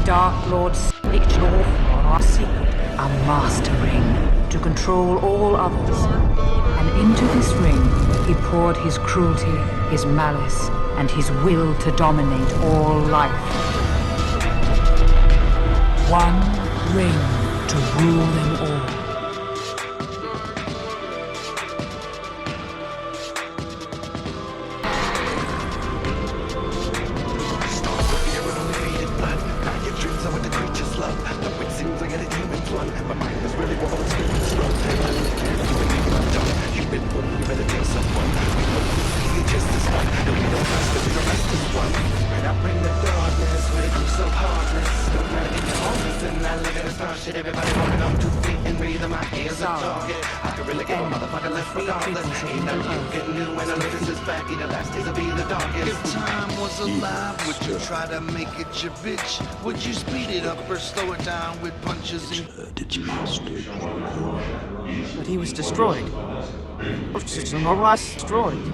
Dark Lord switched off on our secret, a master ring, to control all others. And into this ring, he poured his cruelty, his malice, and his will to dominate all life. One ring to rule them all. Everybody running on 2 feet and breathing my ears a target. I can really give a motherfucker less regardless. Ain't nothing you can do when the latest is back. Either last days will be the darkest. If time was alive, would you try to make it your bitch? Would you speed it up or slow it down with punches and But he was destroyed. Destroyed.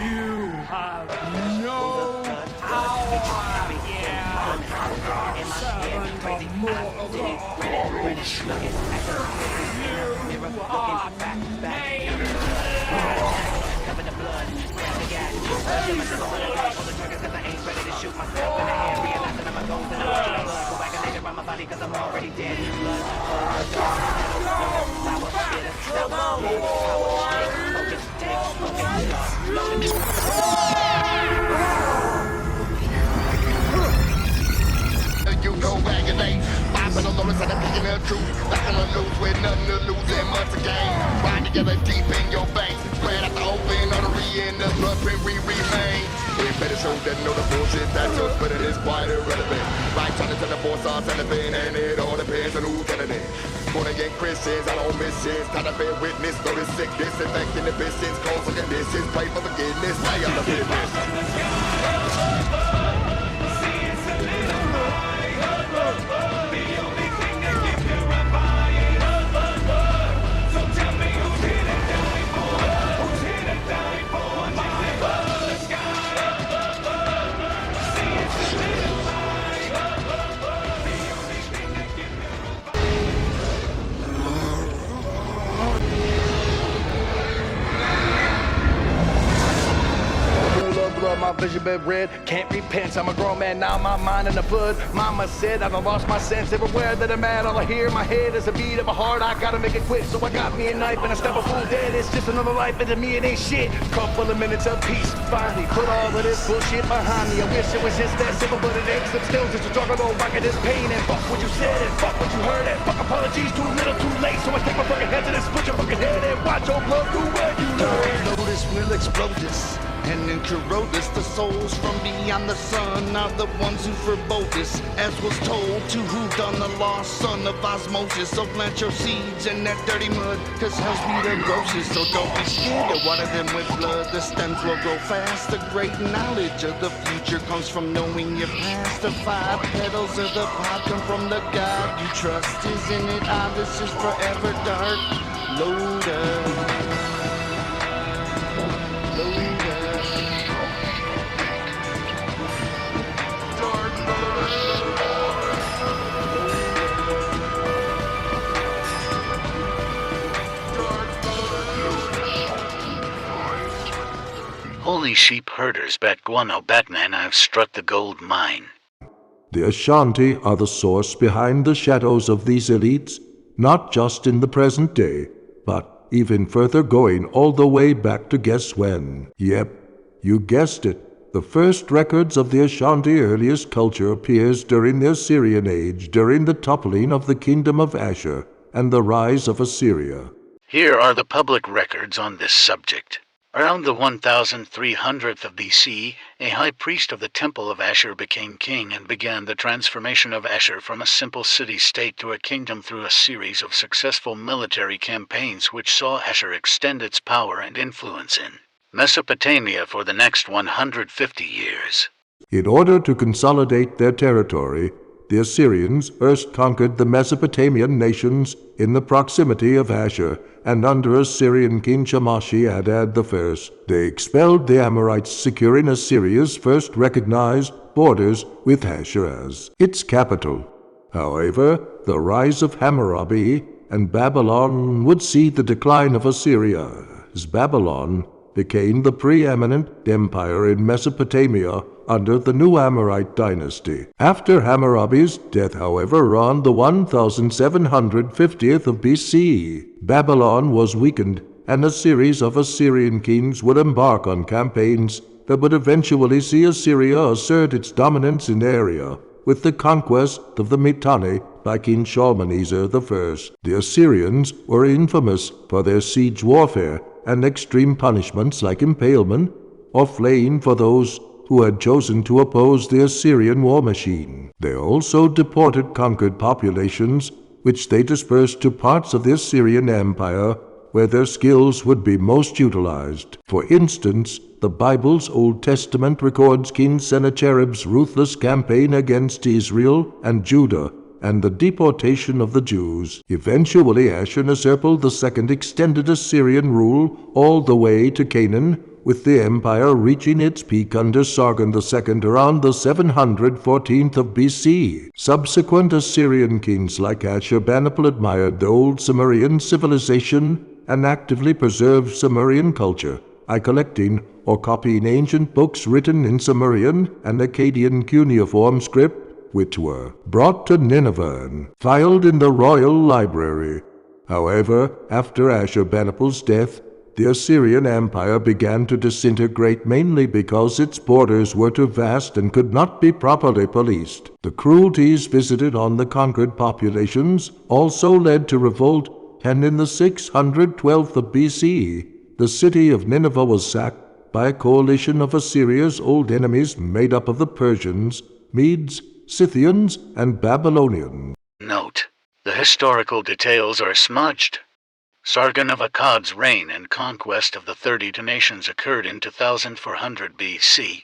You have no power here. Servant of mortal. You are made. you go regulate. Bobbing on Lotus and I'm picking the truth. Nothing to lose with nothing to lose and much to gain. Ride together deep in your veins. Spread out the open artery and the blueprint we remain. We better show that know the bullshit that's us, but it is quite irrelevant. Right time to tell the force on celibate, and it all depends on who's getting it. Born again Christians, I don't miss shit. Time to bear witness, notice sick, disinfecting the business, cause of conditions, pray for forgiveness, stay on the business. My vision been red, can't repent. I'm a grown man now, my mind in the blood. Mama said I've lost my sense everywhere that I'm at. All I hear in my head is a beat of a heart. I gotta make it quick, so I got me a knife and I step a fool dead. It's just another life, and to me it ain't shit. Couple of minutes of peace, finally put all of this bullshit behind me. I wish it was just that simple, but it ain't. I'm still just a struggle, on rocking this pain. And fuck what you said, and fuck what you heard, and fuck apologies, too little, too late. So I take my fucking head to this, put your fucking head and watch your blood go where you learn. Lotus will explode this. And then corrode this, the souls from beyond the sun are the ones who forebode this, as was told to who done the lost son of osmosis. So plant your seeds in that dirty mud, cause hell's be the grossest. So don't be scared to water them with blood, the stems will grow fast. The great knowledge of the future comes from knowing your past. The 5 petals of the pot come from the God you trust. Isn't it odd, this is forever dark? Lotus. Holy sheep herders, Batguano, Batman, I've struck the gold mine. The Ashanti are the source behind the shadows of these elites, not just in the present day, but even further going all the way back to guess when. Yep, you guessed it, The first records of the Ashanti earliest culture appears during the Assyrian age, during the toppling of the kingdom of Ashur and the rise of Assyria. Here are the public records on this subject. Around the 1300th of BC, a high priest of the temple of Ashur became king and began the transformation of Ashur from a simple city-state to a kingdom through a series of successful military campaigns which saw Ashur extend its power and influence in Mesopotamia for the next 150 years. In order to consolidate their territory, the Assyrians first conquered the Mesopotamian nations in the proximity of Ashur, and under Assyrian king Shamashi-Adad I, they expelled the Amorites, securing Assyria's first recognized borders with Ashur as its capital. However, the rise of Hammurabi and Babylon would see the decline of Assyria, as Babylon became the preeminent empire in Mesopotamia under the new Amorite dynasty. After Hammurabi's death, however, on the 1750th of BC, Babylon was weakened, and a series of Assyrian kings would embark on campaigns that would eventually see Assyria assert its dominance in the area, with the conquest of the Mitanni by King Shalmaneser I. The Assyrians were infamous for their siege warfare and extreme punishments like impalement or flaying for those who had chosen to oppose the Assyrian war machine. They also deported conquered populations, which they dispersed to parts of the Assyrian Empire where their skills would be most utilized. For instance, the Bible's Old Testament records King Sennacherib's ruthless campaign against Israel and Judah and the deportation of the Jews. Eventually, Ashurnasirpal II extended Assyrian rule all the way to Canaan, with the empire reaching its peak under Sargon II around the 714th of BC. Subsequent Assyrian kings like Ashurbanipal admired the old Sumerian civilization and actively preserved Sumerian culture by collecting or copying ancient books written in Sumerian and Akkadian cuneiform script, which were brought to Nineveh and filed in the royal library. However, after Ashurbanipal's death, the Assyrian Empire began to disintegrate, mainly because its borders were too vast and could not be properly policed. The cruelties visited on the conquered populations also led to revolt, and in the 612th of BC, the city of Nineveh was sacked by a coalition of Assyria's old enemies made up of the Persians, Medes, Scythians, and Babylonians. Note: the historical details are smudged. Sargon of Akkad's reign and conquest of the 32 nations occurred in 2400 BC.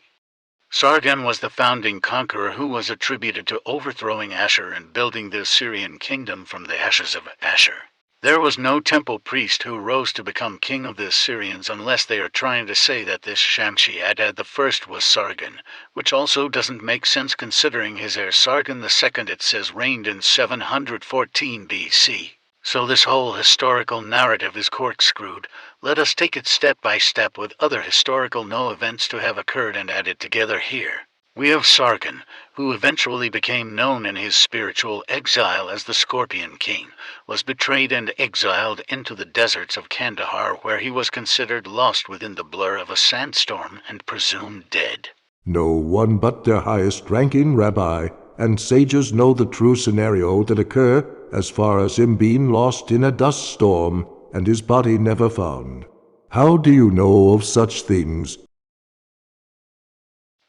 Sargon was the founding conqueror who was attributed to overthrowing Ashur and building the Assyrian kingdom from the ashes of Ashur. There was no temple priest who rose to become king of the Assyrians unless they are trying to say that this Shamshi-Adad I was Sargon, which also doesn't make sense considering his heir Sargon II, it says, reigned in 714 BC. So this whole historical narrative is corkscrewed. Let us take it step by step with other historical events to have occurred and add it together here. We have Sargon, who eventually became known in his spiritual exile as the Scorpion King, was betrayed and exiled into the deserts of Kandahar, where he was considered lost within the blur of a sandstorm and presumed dead. No one but their highest-ranking rabbi and sages know the true scenario that occurred as far as him being lost in a dust storm and his body never found. How do you know of such things?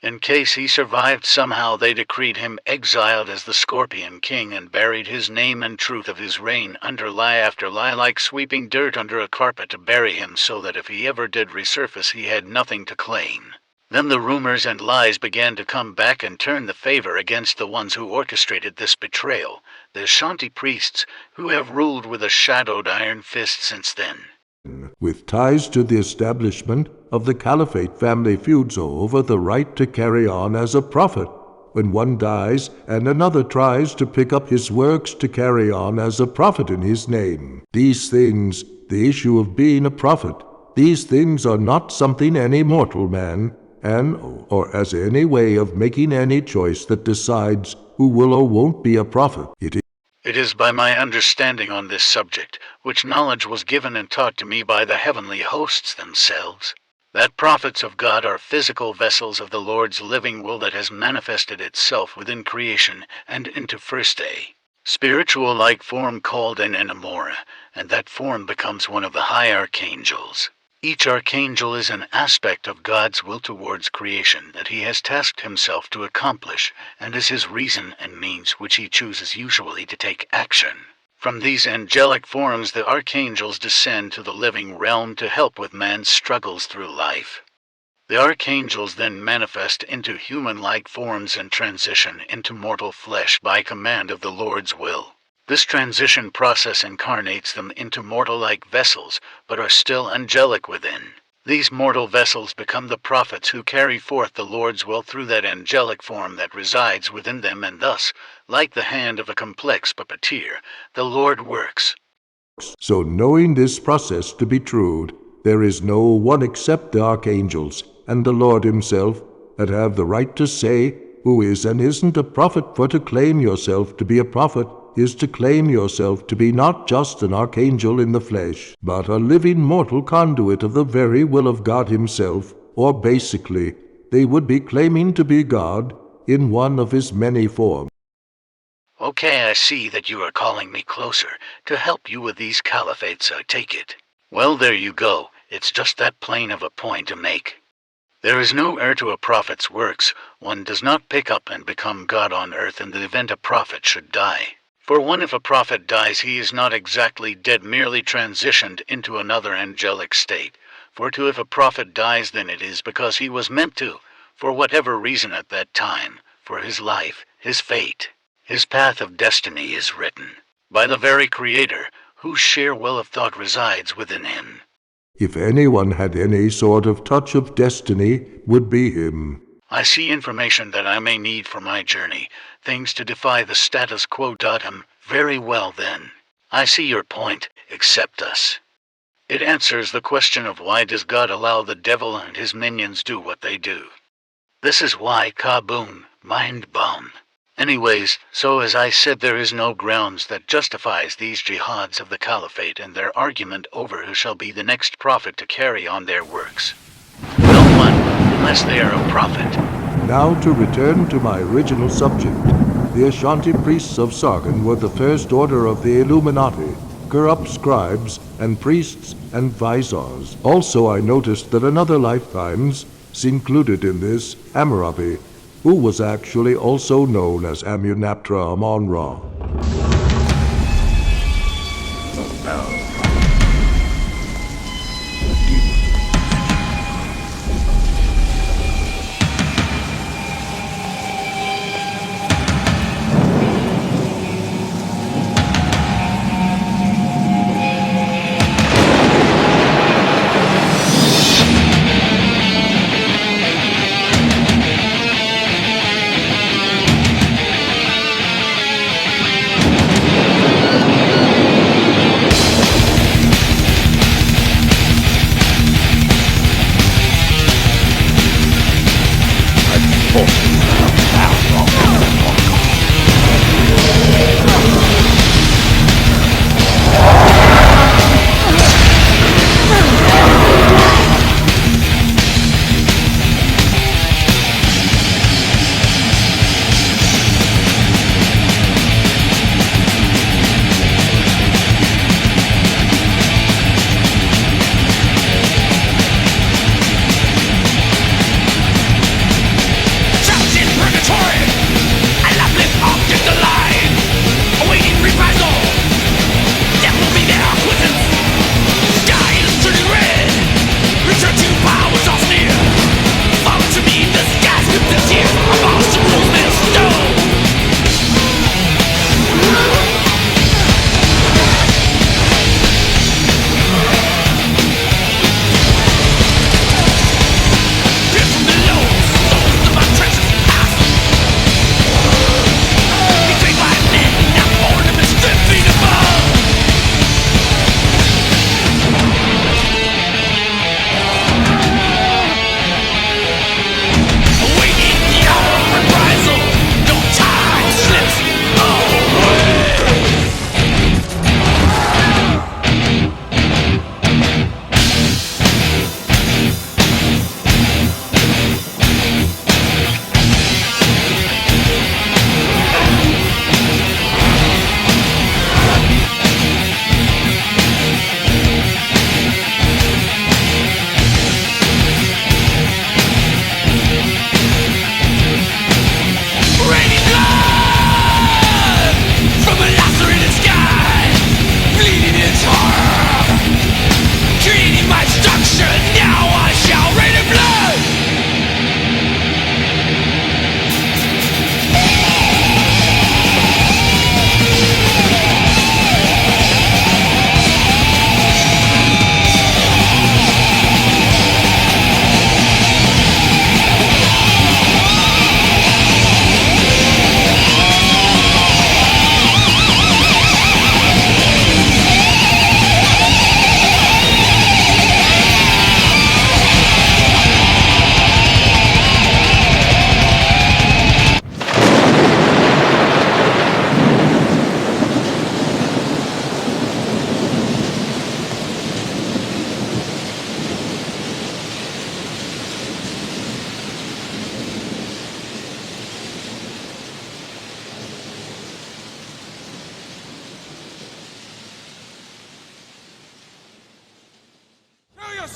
In case he survived somehow, they decreed him exiled as the Scorpion King and buried his name and truth of his reign under lie after lie, like sweeping dirt under a carpet to bury him, so that if he ever did resurface he had nothing to claim. Then the rumors and lies began to come back and turn the favor against the ones who orchestrated this betrayal, the Ashanti priests, who have ruled with a shadowed iron fist since then. With ties to the establishment of the Caliphate, family feuds over the right to carry on as a prophet when one dies and another tries to pick up his works to carry on as a prophet in his name. These things, the issue of being a prophet, these things are not something any mortal man or as any way of making any choice that decides who will or won't be a prophet. It is by my understanding on this subject, which knowledge was given and taught to me by the heavenly hosts themselves, that prophets of God are physical vessels of the Lord's living will that has manifested itself within creation and into first day. Spiritual like form called an enamora, and that form becomes one of the high archangels. Each archangel is an aspect of God's will towards creation that he has tasked himself to accomplish, and is his reason and means which he chooses usually to take action. From these angelic forms the archangels descend to the living realm to help with man's struggles through life. The archangels then manifest into human-like forms and transition into mortal flesh by command of the Lord's will. This transition process incarnates them into mortal-like vessels, but are still angelic within. These mortal vessels become the prophets who carry forth the Lord's will through that angelic form that resides within them, and thus, like the hand of a complex puppeteer, the Lord works. So knowing this process to be true, there is no one except the archangels and the Lord himself that have the right to say who is and isn't a prophet, for to claim yourself to be a prophet is to claim yourself to be not just an archangel in the flesh, but a living mortal conduit of the very will of God himself, or basically, they would be claiming to be God in one of his many forms. Okay, I see that you are calling me closer to help you with these caliphates, I take it. Well, there you go, it's just that plain of a point to make. There is no heir to a prophet's works. One does not pick up and become God on earth in the event a prophet should die. For one, if a prophet dies, he is not exactly dead, merely transitioned into another angelic state. For two, if a prophet dies, then it is because he was meant to, for whatever reason at that time, for his life, his fate, his path of destiny is written by the very Creator, whose sheer will of thought resides within him. If anyone had any sort of touch of destiny, would be him. I see information that I may need for my journey, things to defy the status quo. Very well then. I see your point, accept us. It answers the question of why does God allow the devil and his minions do what they do. This is why, kaboom, mind bomb. Anyways, so as I said, there is no grounds that justifies these jihads of the caliphate and their argument over who shall be the next prophet to carry on their works. No one, unless they are a prophet. Now to return to my original subject. The Ashanti priests of Sargon were the first order of the Illuminati, corrupt scribes and priests and viziers. Also I noticed that in other lifetimes, included in this, Hammurabi, who was actually also known as Amunaptra Amon-Ra.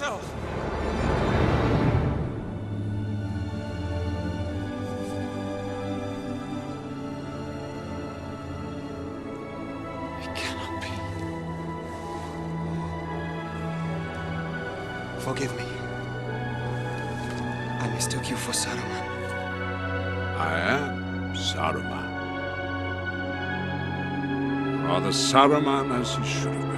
yourself! It cannot be. Forgive me. I mistook you for Saruman. I am Saruman. Rather Saruman as he should have